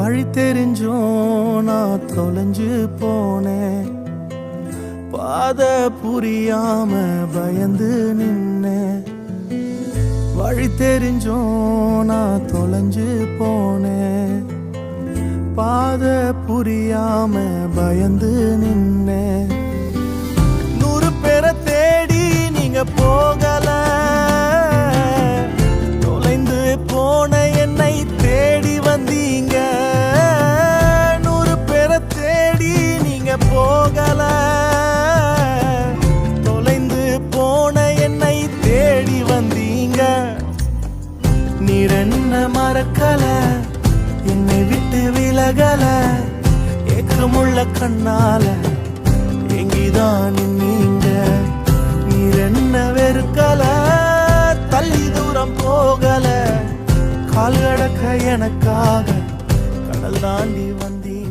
வழி தெரிஞ்சோம் நான் தொலைஞ்சு போனேன், பாத புரியாம பயந்து நின்னேன். வழி தெரிஞ்சோம் நான் தொலைஞ்சு போனேன், பாத புரியாம பயந்து நின்னேன். 100 பேரை தேடி நீங்க போகல, தொலைந்து போன என்னை தேடி வந்தீங்க. 100 பேரை தேடி நீங்க போகல, தொலைந்து போன என்னை தேடி வந்தீங்க. நீர் என்ன மறக்கல, என்னை விட்டு விலகல, ஏக்கமுள்ள கண்ணால எங்கிதான் நீங்க. நீர் என்ன வெறுக்கல, தள்ளி தூரம் போகல, கால் கடக்க எனக்காக கடல் தாண்டி வந்தீங்க.